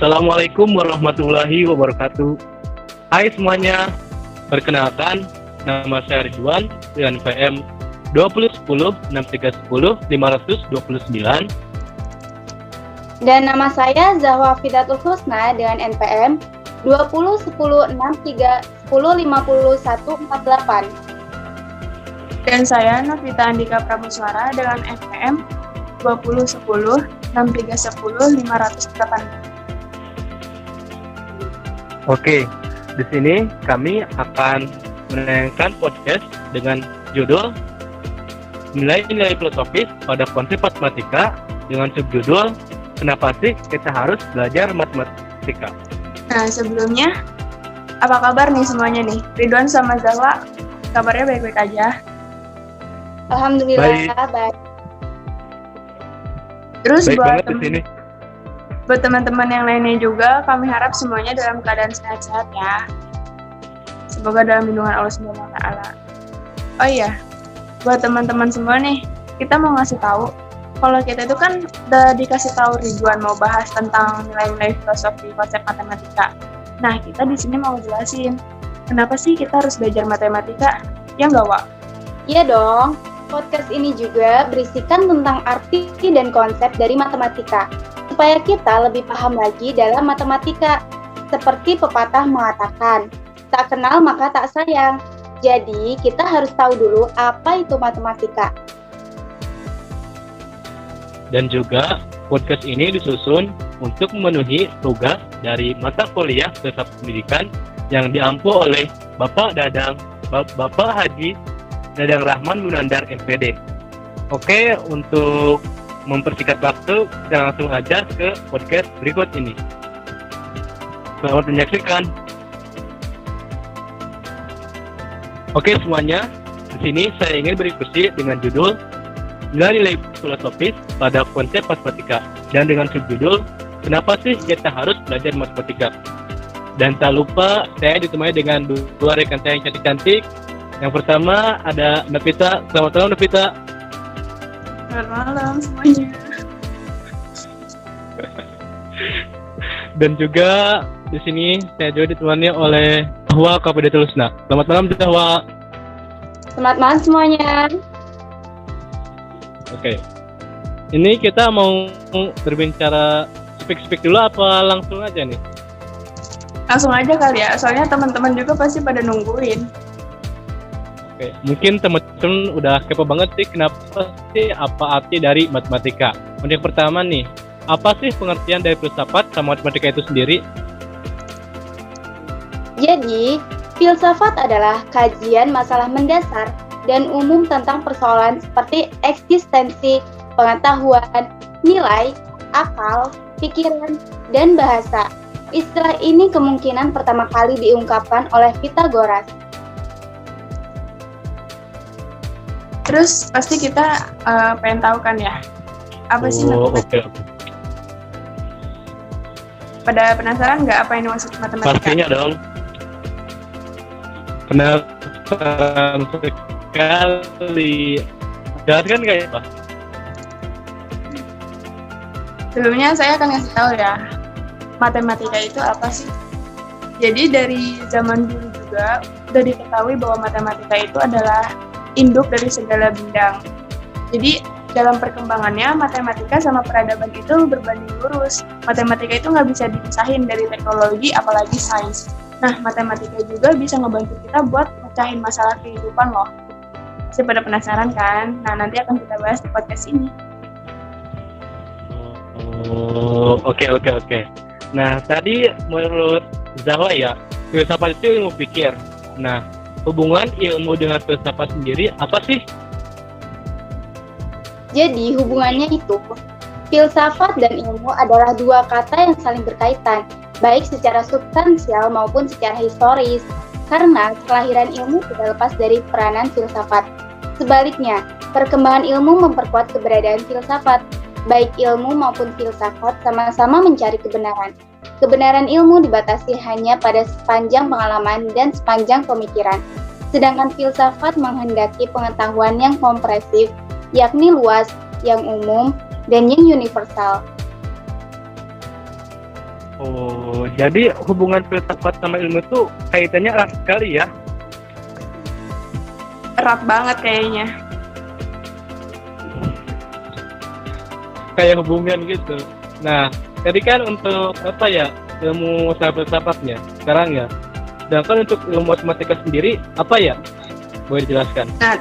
Assalamualaikum warahmatullahi wabarakatuh. Hai semuanya, perkenalkan nama saya Ridwan dengan VM 2010 6310 529. Dan nama saya Zahwa Fidatul Husna dengan NPM 20 10 63 10 51 48. Dan saya Novita Andika Pramuswara dengan NPM 20 10 63 10 508. Oke, di sini kami akan menayangkan podcast dengan judul Nilai-nilai filosofis pada konsep matematika dengan subjudul Kenapa sih kita harus belajar matematika? Nah, sebelumnya, apa kabar nih semuanya nih? Ridwan sama Zahwa, kabarnya baik-baik aja? Alhamdulillah, baik. Terus Baik banget di sini. buat teman-teman yang lainnya juga, kami harap semuanya dalam keadaan sehat-sehat ya. Semoga dalam lindungan Allah Subhanahu wa Ta'ala. Oh iya, buat teman-teman semua nih, kita mau ngasih tahu kalau kita itu kan udah dikasih tahu Ridwan mau bahas tentang nilai-nilai filosofi konsep matematika. Nah, kita di sini mau jelasin kenapa sih kita harus belajar matematika? Ya nggak, Wak? Iya dong. Podcast ini juga berisikan tentang arti dan konsep dari matematika, supaya kita lebih paham lagi dalam matematika. Seperti pepatah mengatakan, tak kenal maka tak sayang. Jadi, kita harus tahu dulu apa itu matematika. Dan juga podcast ini disusun untuk memenuhi tugas dari mata kuliah filsafat pendidikan yang diampu oleh Bapak Haji Dadang Rahman Munandar MPD. Oke, untuk mempersingkat waktu, kita langsung aja ke podcast berikut ini. Selamat menyaksikan. Oke semuanya, di sini saya ingin berdiskusi dengan judul Nilai-nilai filosofis pada konsep matematika dan dengan subjudul Kenapa sih kita harus belajar matematika? Dan tak lupa saya ditemani dengan dua rekan saya yang cantik-cantik. Yang pertama ada Novita. Selamat malam Novita. Selamat malam semuanya. Dan juga di sini saya juga ditemani oleh Zahwa Fidatul Husna. Selamat malam Zahwa. Selamat malam semuanya. Oke. Ini kita mau berbicara speak dulu apa langsung aja nih? Langsung aja kali ya, soalnya teman-teman juga pasti pada nungguin. Oke, mungkin teman-teman udah kepo banget sih kenapa sih apa arti dari matematika. Untuk yang pertama nih, apa sih pengertian dari filsafat sama matematika itu sendiri? Jadi, filsafat adalah kajian masalah mendasar dan umum tentang persoalan seperti eksistensi, pengetahuan, nilai, akal, pikiran, dan bahasa. Istilah ini kemungkinan pertama kali diungkapkan oleh Pythagoras. Terus pasti kita pengen tahu kan ya, apa sih matematika? Oke. Pada penasaran nggak apa ini maksud matematika? Pastinya dong. Penasaran sekali. Jelaskan kayak apa? Sebelumnya saya akan ngasih tahu ya, matematika itu apa sih? Jadi dari zaman dulu juga udah diketahui bahwa matematika itu adalah induk dari segala bidang. Jadi dalam perkembangannya matematika sama peradaban itu berbanding lurus. Matematika itu nggak bisa dipisahin dari teknologi apalagi sains. Nah, matematika juga bisa ngebantu kita buat mecahin masalah kehidupan loh. Masih pada penasaran kan? Nah, nanti akan kita bahas di podcast ini. Oke. Nah, tadi menurut Zahwa ya, filsafat itu ilmu pikir. Nah, hubungan ilmu dengan filsafat sendiri apa sih? Jadi, hubungannya itu, filsafat dan ilmu adalah dua kata yang saling berkaitan, baik secara substansial maupun secara historis, karena kelahiran ilmu tidak lepas dari peranan filsafat. Sebaliknya, perkembangan ilmu memperkuat keberadaan filsafat. Baik ilmu maupun filsafat sama-sama mencari kebenaran. Kebenaran ilmu dibatasi hanya pada sepanjang pengalaman dan sepanjang pemikiran. Sedangkan filsafat menghendaki pengetahuan yang kompresif, yakni luas, yang umum, dan yang universal. Oh, jadi hubungan filsafat sama ilmu itu kaitannya erat sekali ya. Erat banget kayaknya. Kayak hubungan gitu. Nah, tadi kan untuk apa ya, ilmu filsafatnya. Sekarang ya. Sedangkan untuk ilmu matematika sendiri apa ya? Boleh dijelaskan? Nah,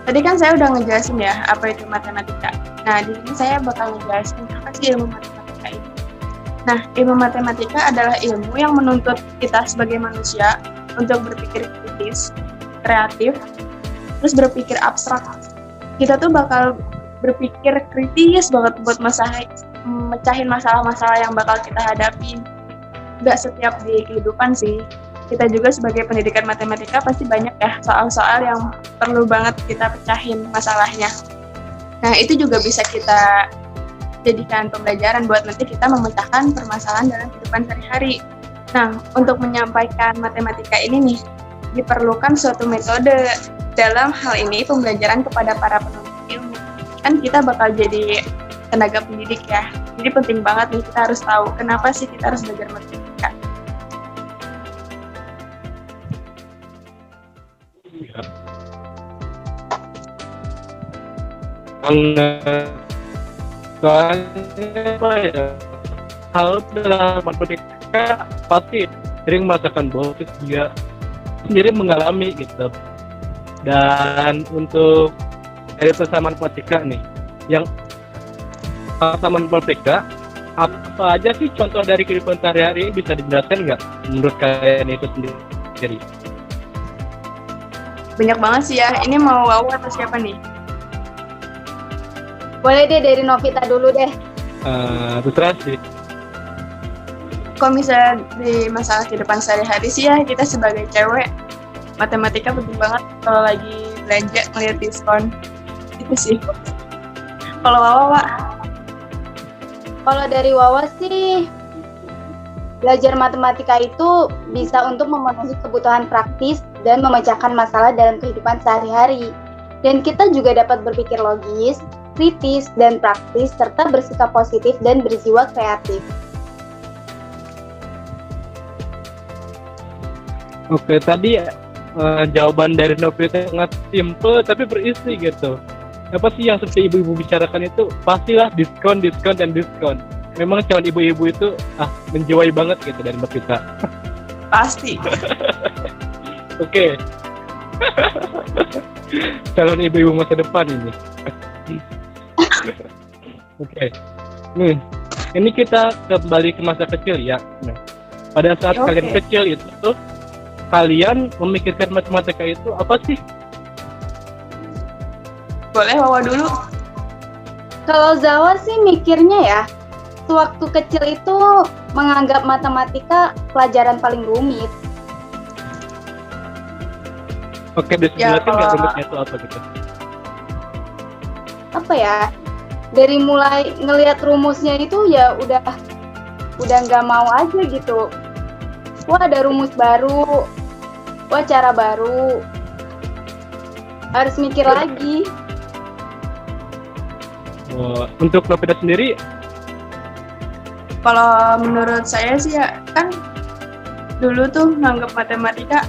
tadi kan saya udah ngejelasin ya apa itu matematika. Nah, di sini saya bakal ngejelasin apa sih ilmu matematika itu. Nah, ilmu matematika adalah ilmu yang menuntut kita sebagai manusia untuk berpikir kritis, kreatif, terus berpikir abstrak. Kita tuh bakal berpikir kritis banget buat mecahin masalah-masalah yang bakal kita hadapi. Nggak setiap di kehidupan sih. Kita juga sebagai pendidikan matematika pasti banyak ya soal-soal yang perlu banget kita pecahin masalahnya. Nah, itu juga bisa kita jadikan pembelajaran buat nanti kita memecahkan permasalahan dalam kehidupan sehari-hari. Nah, untuk menyampaikan matematika ini nih, diperlukan suatu metode. Dalam hal ini, pembelajaran kepada para penuntut ilmu. Kan kita bakal jadi tenaga pendidik ya. Jadi penting banget nih kita harus tahu kenapa sih kita harus belajar matematika. Soalnya apa ya, hal dalam matematika pasti sering merasakan bahwa dia sendiri mengalami gitu. Dan untuk dari persamaan matematika nih, yang persamaan matematika apa aja sih contoh dari kehidupan sehari-hari, bisa dijelaskan nggak menurut kalian itu sendiri? Banyak banget sih ya. Ini mau Wawa atau siapa nih? Boleh deh dari Novita dulu deh. Terserah sih. Kalau misalnya di masalah kehidupan sehari-hari sih ya, kita sebagai cewek, matematika penting banget kalau lagi belanja ngeliat diskon. Itu sih. Kalau Wawa, Wak? Kalau dari Wawa sih, belajar matematika itu bisa untuk memenuhi kebutuhan praktis dan memecahkan masalah dalam kehidupan sehari-hari. Dan kita juga dapat berpikir logis, kritis, dan praktis, serta bersikap positif dan berjiwa kreatif. Oke, tadi jawaban dari Novita sangat simple tapi berisi gitu. Apa sih yang seperti ibu-ibu bicarakan itu? Pastilah diskon, diskon, dan diskon. Memang calon ibu-ibu itu menjiwai banget gitu dari Novita. Pasti. Oke. Calon ibu-ibu masa depan ini. Oke. Nih, ini kita kembali ke masa kecil ya. Nah, pada saat kalian kecil itu tuh, kalian memikirkan matematika itu apa sih? Boleh Wawa dulu. Kalau Zawa sih mikirnya ya, sewaktu kecil itu menganggap matematika pelajaran paling rumit. Oke, bisa jelasin nggak rumitnya itu apa gitu? Apa ya? Dari mulai ngelihat rumusnya itu ya udah nggak mau aja gitu. Wah, ada rumus baru, wah cara baru, harus mikir lagi. Untuk Novita sendiri, kalau menurut saya sih ya, kan dulu tuh nganggap matematika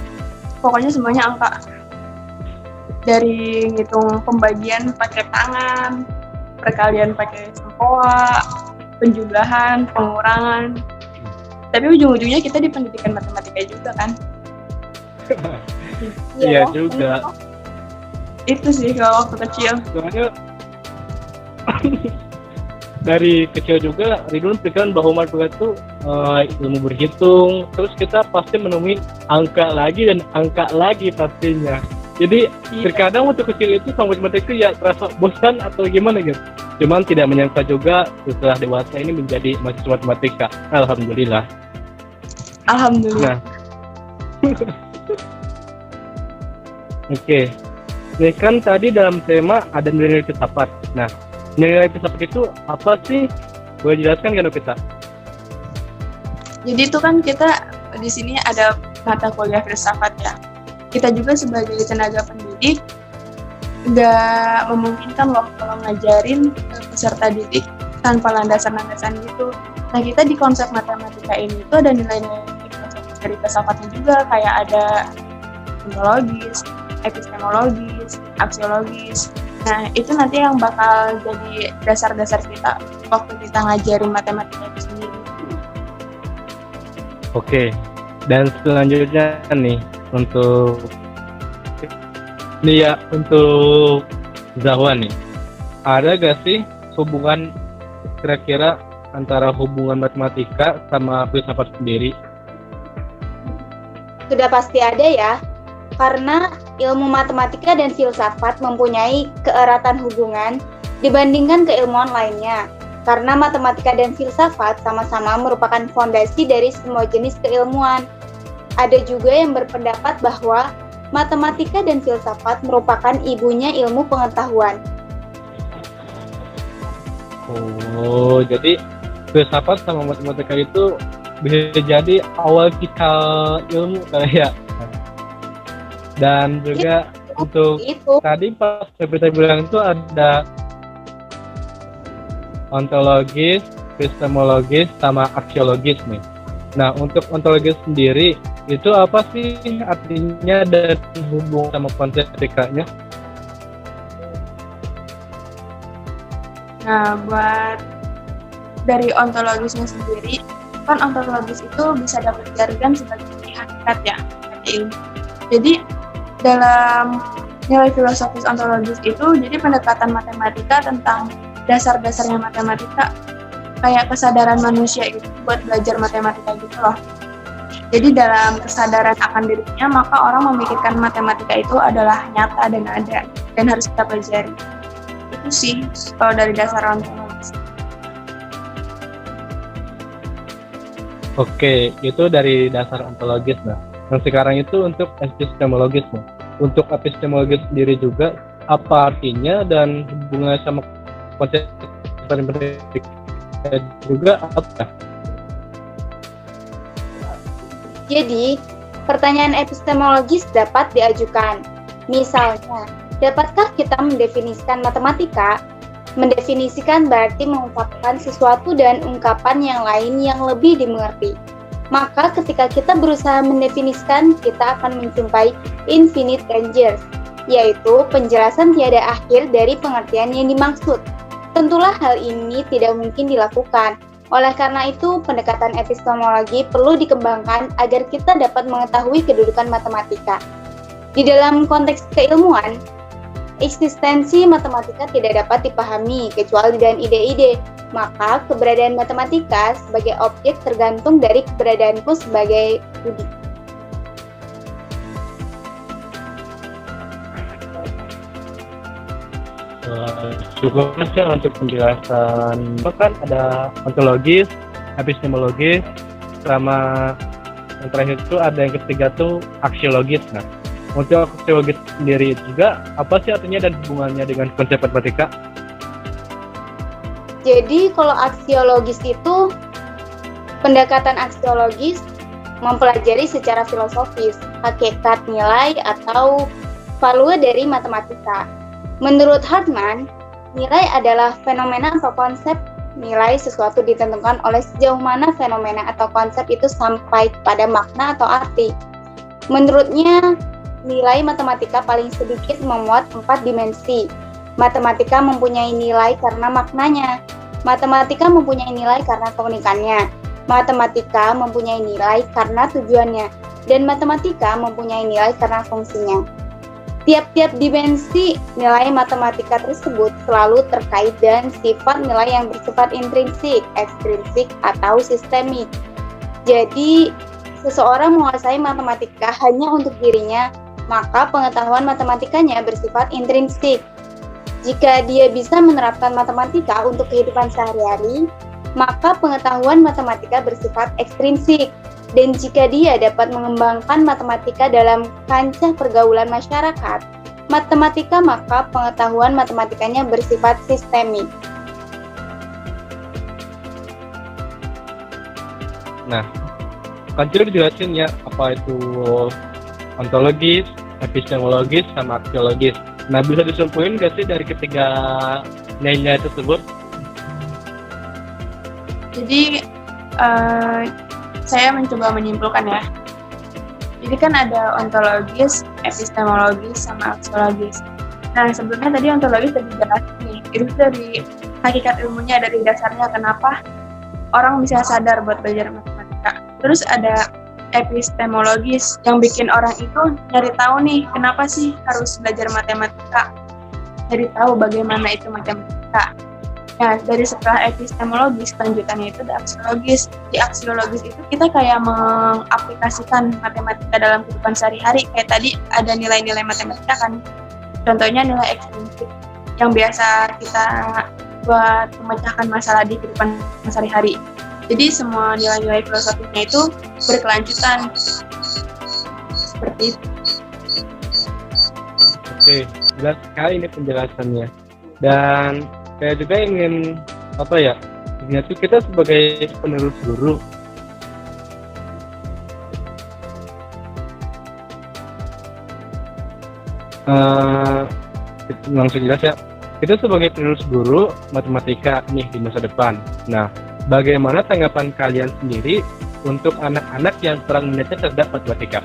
pokoknya semuanya angka. Dari ngitung pembagian pakai tangan, perkalian pakai sempoa, penjumlahan, pengurangan. Tapi ujung-ujungnya kita di pendidikan matematika juga kan. iya juga. Itu sih kalau waktu kecil. Soalnya dari kecil juga Ridwan pikiran bahwa matematika itu ilmu berhitung, terus kita pasti menemui angka lagi dan angka lagi pastinya. Jadi terkadang waktu kecil itu sama matematika ya terasa bosan atau gimana gitu. Cuman tidak menyangka juga setelah dewasa ini menjadi mahasiswa matematika. Alhamdulillah. Alhamdulillah. Nah. Oke. Ini kan tadi dalam tema ada nilai filsafat. Nah, nilai filsafat itu apa sih? Boleh jelaskan kan kita? Jadi itu kan kita di sini ada mata kuliah filsafat ya. Kita juga sebagai tenaga pendidik nggak memungkinkan loh kalau ngajarin peserta didik tanpa landasan-landasan gitu. Nah, kita di konsep matematika ini tuh ada nilai-nilai dari filsafatnya juga, kayak ada ontologis, epistemologis, aksiologis. Nah, itu nanti yang bakal jadi dasar-dasar kita waktu kita ngajarin matematika itu sendiri. Oke, dan selanjutnya nih untuk Zahwan nih, ada gak sih hubungan kira-kira antara hubungan matematika sama filsafat sendiri? Sudah pasti ada ya, karena ilmu matematika dan filsafat mempunyai keeratan hubungan dibandingkan keilmuan lainnya. Karena matematika dan filsafat sama-sama merupakan fondasi dari semua jenis keilmuan. Ada juga yang berpendapat bahwa matematika dan filsafat merupakan ibunya ilmu pengetahuan. Oh, jadi filsafat sama matematika itu bisa jadi awal cikal ilmu kali ya. Dan juga untuk tadi pas kita bilang itu ada ontologis, epistemologis, sama aksiologis nih. Nah, untuk ontologis sendiri itu apa sih artinya dan hubungan sama konsep etikanya? Nah, buat dari ontologisnya sendiri, kan ontologis itu bisa dapat dijadikan sebagai hakikat ya, ilmu. Jadi dalam nilai filosofis ontologis itu jadi pendekatan matematika tentang dasar-dasarnya matematika, kayak kesadaran manusia itu buat belajar matematika gitu loh. Jadi dalam kesadaran akan dirinya, maka orang memikirkan matematika itu adalah nyata dan ada dan harus kita pelajari. Itu sih kalau dari dasar ontologis. Oke, itu dari dasar ontologis. Nah, yang sekarang itu untuk epistemologis. Nah. Untuk epistemologis sendiri juga apa artinya dan hubungannya sama konsep juga apa? Jadi, pertanyaan epistemologis dapat diajukan. Misalnya, dapatkah kita mendefinisikan matematika? Mendefinisikan berarti mengungkapkan sesuatu dan ungkapan yang lain yang lebih dimengerti. Maka ketika kita berusaha mendefinisikan, kita akan menjumpai infinite ranges, yaitu penjelasan tiada akhir dari pengertian yang dimaksud. Tentulah hal ini tidak mungkin dilakukan. Oleh karena itu, pendekatan epistemologi perlu dikembangkan agar kita dapat mengetahui kedudukan matematika. Di dalam konteks keilmuan, eksistensi matematika tidak dapat dipahami kecuali dengan ide-ide. Maka, keberadaan matematika sebagai objek tergantung dari keberadaanku sebagai budi. Cukup saja untuk penjelasan. Kan ada ontologis, epistemologis, sama yang terakhir itu ada yang ketiga tuh aksiologis. Nah, untuk aksiologis sendiri juga apa sih artinya dan hubungannya dengan konsep matematika? Jadi kalau aksiologis itu pendekatan aksiologis mempelajari secara filosofis hakikat nilai atau value dari matematika. Menurut Hartman, nilai adalah fenomena atau konsep nilai sesuatu ditentukan oleh sejauh mana fenomena atau konsep itu sampai kepada makna atau arti. Menurutnya, nilai matematika paling sedikit memuat 4 dimensi. Matematika mempunyai nilai karena maknanya. Matematika mempunyai nilai karena keunikannya. Matematika mempunyai nilai karena tujuannya. Dan matematika mempunyai nilai karena fungsinya. Tiap-tiap dimensi nilai matematika tersebut selalu terkait dengan sifat nilai yang bersifat intrinsik, ekstrinsik, atau sistemik. Jadi, seseorang menguasai matematika hanya untuk dirinya, maka pengetahuan matematikanya bersifat intrinsik. Jika dia bisa menerapkan matematika untuk kehidupan sehari-hari, maka pengetahuan matematika bersifat ekstrinsik. Dan jika dia dapat mengembangkan matematika dalam kancah pergaulan masyarakat, matematika maka pengetahuan matematikanya bersifat sistemik. Nah, kan sudah dijelasin ya apa itu ontologis, epistemologis, sama aksiologis. Nah, bisa disimpulin nggak sih dari ketiga nilai tersebut? Jadi eh, saya mencoba menyimpulkan ya. Jadi kan ada ontologis, epistemologis, sama aksiologis. Nah, sebelumnya tadi ontologis tadi jelas nih, itu dari hakikat ilmunya, dari dasarnya kenapa orang bisa sadar buat belajar matematika. Terus ada epistemologis yang bikin orang itu nyari tahu nih, kenapa sih harus belajar matematika, nyari tahu bagaimana itu matematika. Nah, dari setelah epistemologis, lanjutannya itu ada aksiologis. Di aksiologis itu kita kayak mengaplikasikan matematika dalam kehidupan sehari-hari. Kayak tadi ada nilai-nilai matematika kan, contohnya nilai ekstrinsik yang biasa kita buat memecahkan masalah di kehidupan sehari-hari. Jadi semua nilai-nilai filosofisnya itu berkelanjutan seperti itu. Oke, jelas sekali ini penjelasannya. Dan saya juga ingin ingat kita sebagai penerus guru. Langsung jelas ya. Kita sebagai penerus guru matematika nih di masa depan. Nah, bagaimana tanggapan kalian sendiri untuk anak-anak yang kurang minatnya terhadap matematika?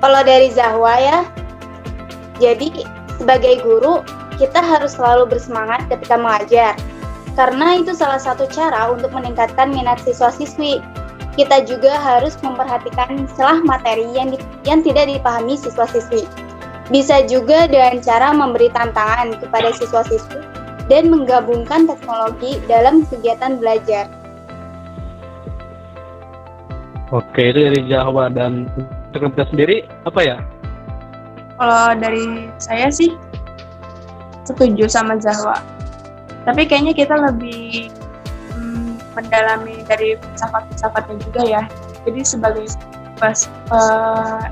Kalau dari Zahwa ya, jadi sebagai guru kita harus selalu bersemangat ketika mengajar, karena itu salah satu cara untuk meningkatkan minat siswa-siswi. Kita juga harus memperhatikan celah materi yang tidak dipahami siswa-siswi. Bisa juga dengan cara memberi tantangan kepada siswa-siswi dan menggabungkan teknologi dalam kegiatan belajar. Oke, itu dari Jawa. Dan untuk kita sendiri apa ya? Kalau dari saya sih setuju sama Zahwa. Tapi kayaknya kita lebih mendalami dari filsafat-filsafatnya juga ya. Jadi sebagai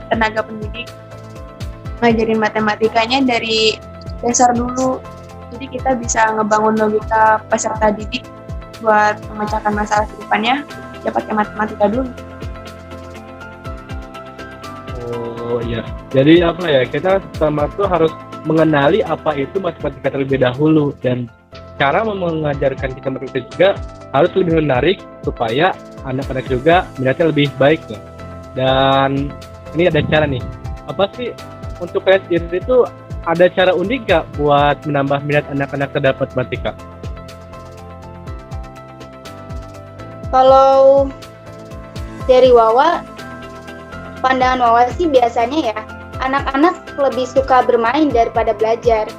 tenaga pendidik, ngajarin matematikanya dari dasar dulu. Jadi kita bisa ngebangun logika peserta didik buat memecahkan masalah kehidupannya, ya pakai matematika dulu. Oh iya, jadi kita sama tuh harus mengenali apa itu matematika terlebih dahulu, dan cara mengajarkan kita matematika juga harus lebih menarik supaya anak-anak juga minatnya lebih baik ya. Dan ini ada cara nih, apa sih untuk kalian sendiri itu ada cara unik gak buat menambah minat anak-anak terhadap matematika? Kalau dari Wawa, pandangan Wawa sih biasanya ya, anak-anak lebih suka bermain daripada belajar.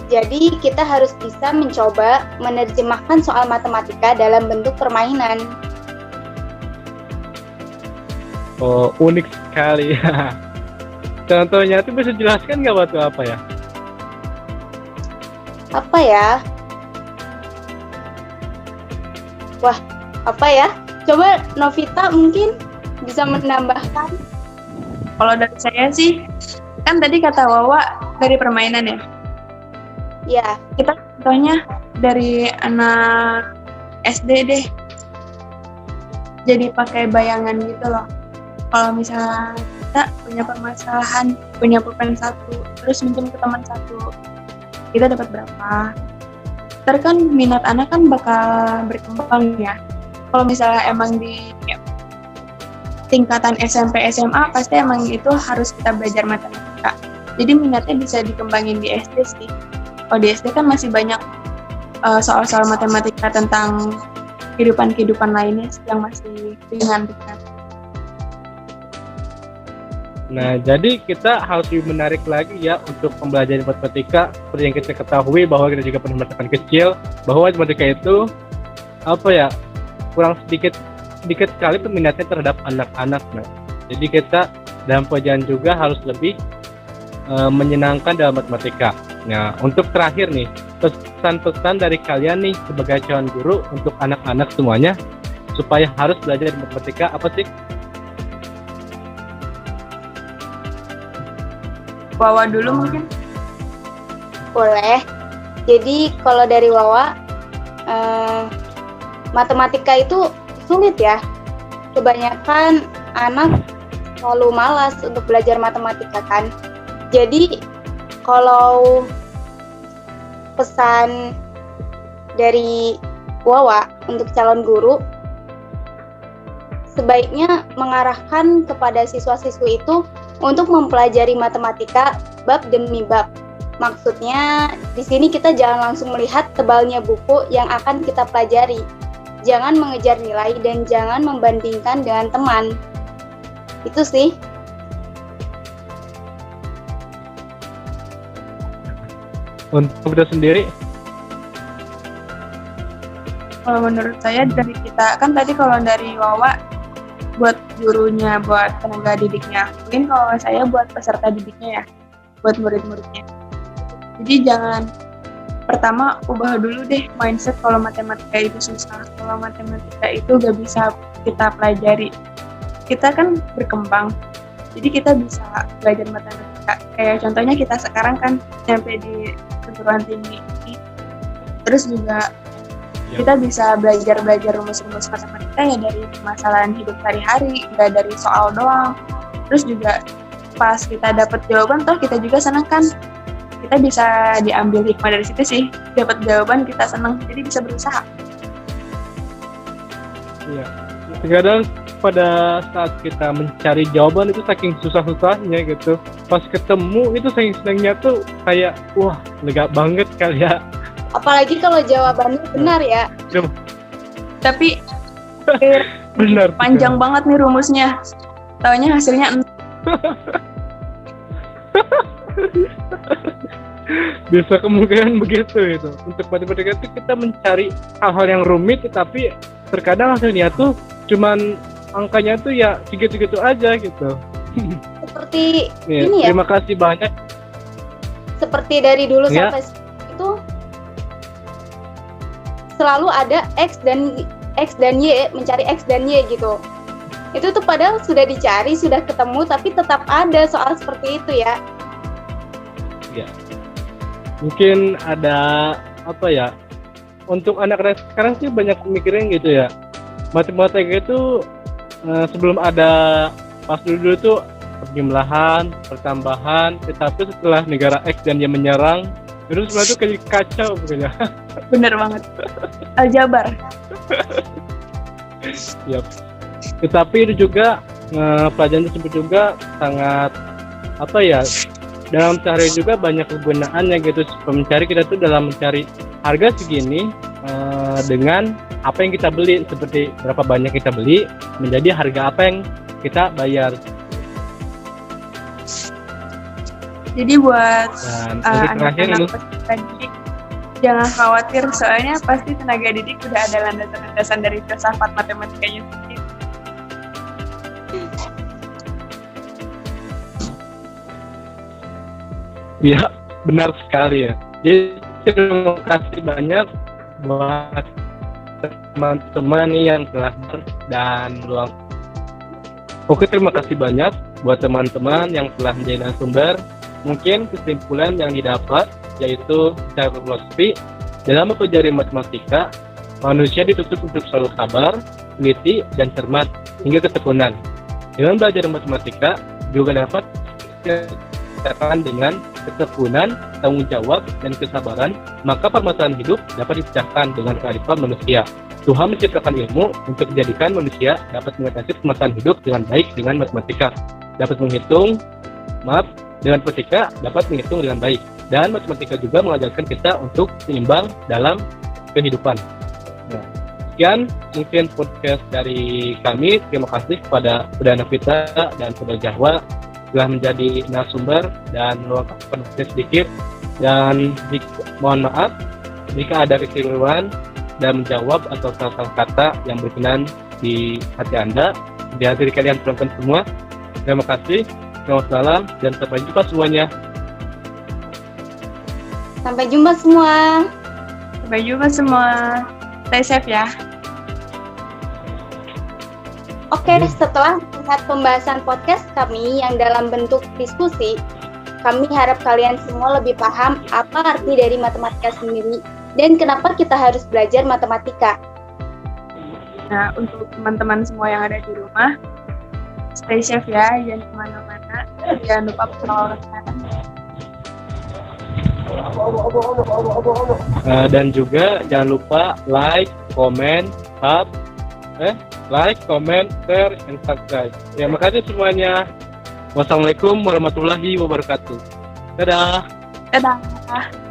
Jadi kita harus bisa mencoba menerjemahkan soal matematika dalam bentuk permainan. Oh, unik sekali. Contohnya itu bisa jelaskan nggak waktu apa ya? Apa ya? Wah, apa ya? Coba Novita mungkin bisa menambahkan. Kalau dari saya sih, kan tadi kata Wawa dari permainan ya. Ya, Kita contohnya dari anak SD deh. Jadi pakai bayangan gitu loh. Kalau misalnya kita punya permasalahan, punya pulpen 1, terus minjem ke teman 1, kita dapat berapa? Ntar kan minat anak kan bakal berkembang ya. Kalau misalnya emang di tingkatan SMP, SMA, pasti emang itu harus kita belajar matematika. Jadi minatnya bisa dikembangin di SD sih. Kalau di SD kan masih banyak soal-soal matematika tentang kehidupan lainnya yang masih ringan-ringan. Nah, jadi kita harus lebih menarik lagi ya untuk pembelajaran matematika. Seperti yang kita ketahui bahwa kita juga pernah merasakan kecil bahwa matematika itu kurang sedikit sekali peminatnya terhadap anak-anak. Nah, jadi kita dalam pelajaran juga harus lebih menyenangkan dalam matematika. Nah, untuk terakhir nih, pesan-pesan dari kalian nih sebagai calon guru untuk anak-anak semuanya supaya harus belajar matematika apa sih? Wawa dulu mungkin. boleh. Jadi kalau dari Wawa, matematika itu sulit ya. Kebanyakan anak selalu malas untuk belajar matematika kan. Jadi kalau pesan dari Wawa untuk calon guru, sebaiknya mengarahkan kepada siswa-siswi itu untuk mempelajari matematika bab demi bab. Maksudnya, di sini kita jangan langsung melihat tebalnya buku yang akan kita pelajari. Jangan mengejar nilai dan jangan membandingkan dengan teman. Itu sih. Untuk kita sendiri, Kalau menurut saya dari kita, kan tadi kalau dari Wawa buat gurunya, buat tenaga didiknya. Mungkin kalau saya buat peserta didiknya ya, buat murid-muridnya. Jadi jangan, pertama ubah dulu deh mindset kalau matematika itu susah. Kalau matematika itu gak bisa kita pelajari. Kita kan berkembang, jadi kita bisa belajar matematika. Kayak contohnya kita sekarang kan sampai di perguruan tinggi. Terus juga kita bisa belajar rumus-rumus matematika ya dari permasalahan hidup sehari-hari, nggak dari soal doang. Terus juga pas kita dapat jawaban, toh kita juga senang kan. Kita bisa diambil hikmah dari situ sih. Dapat jawaban kita senang, jadi bisa berusaha. iya. Kadang pada saat kita mencari jawaban itu saking susah-susahnya gitu. Pas ketemu itu saking senangnya tuh kayak wah lega banget kali ya. Apalagi kalau jawabannya benar ya. Tapi Benar. panjang banget nih rumusnya. Taunya hasilnya Bisa kemungkinan begitu itu. Untuk matematika itu kita mencari hal-hal yang rumit, tetapi terkadang hasilnya tuh cuman angkanya tuh ya segitu-gitu aja gitu. Seperti Ya, ini ya, terima kasih banyak. seperti dari dulu Ya. sampai itu selalu ada X dan Y, mencari X dan Y gitu. Itu tuh padahal sudah dicari, sudah ketemu, tapi tetap ada soal seperti itu ya. Mungkin ada apa ya? Untuk anak-anak sekarang sih banyak mikirin gitu ya. Matematika itu sebelum ada pas dulu tuh perjumlahan, pertambahan, tetapi setelah negara X dan Y menyerang, itu semua tuh kayak kacau pokoknya. bener banget. Aljabar. Yap. Tetapi itu juga pelajaran tersebut juga sangat apa ya, dalam sehari juga banyak kegunaannya gitu. Mencari kita tuh dalam mencari harga segini dengan apa yang kita beli, seperti berapa banyak kita beli menjadi harga apa yang kita bayar. Jadi buat Dan untuk terakhir anak-anak ini, peserta didik, jangan khawatir, soalnya pasti tenaga didik udah ada landasan-landasan dari filsafat matematikanya sendiri. ya benar sekali ya. Jadi terima kasih banyak buat teman-teman nih yang telah dan luang. Oke, terima kasih banyak buat teman-teman yang telah menjadi narasumber. Mungkin kesimpulan yang didapat yaitu secara filosofi dalam mempelajari matematika, manusia dituntut untuk selalu sabar, teliti, dan cermat hingga ketekunan. Dengan belajar matematika juga dapat dikatakan dengan ketekunan, tanggung jawab, dan kesabaran, maka permasalahan hidup dapat dipecahkan dengan kearifan manusia. Tuhan menciptakan ilmu untuk menjadikan manusia dapat mengatasi permasalahan hidup dengan baik dengan matematika. Dapat menghitung, dengan matematika dapat menghitung dengan baik. Dan matematika juga mengajarkan kita untuk seimbang dalam kehidupan. Nah, sekian mungkin podcast dari kami. Terima kasih kepada Perdana Pita dan Saudara Jahwa telah menjadi narasumber dan meluangkan sedikit. Dan mohon maaf jika ada kekeliruan dan menjawab atau salah-salah kata yang berkenan di hati Anda, di hati kalian penonton semua. Terima kasih, selamat malam, dan sampai jumpa semuanya. Sampai jumpa semua. Sampai jumpa semua. Stay safe ya. Oke, setelah melihat pembahasan podcast kami yang dalam bentuk diskusi, kami harap kalian semua lebih paham apa arti dari matematika sendiri dan kenapa kita harus belajar matematika. Nah, untuk teman-teman semua yang ada di rumah, stay safe ya, jangan kemana-mana, jangan lupa protokol kesehatan. Dan juga jangan lupa like, comment, share, and subscribe. Ya, makasih semuanya. Wassalamualaikum warahmatullahi wabarakatuh. Dadah. Dadah.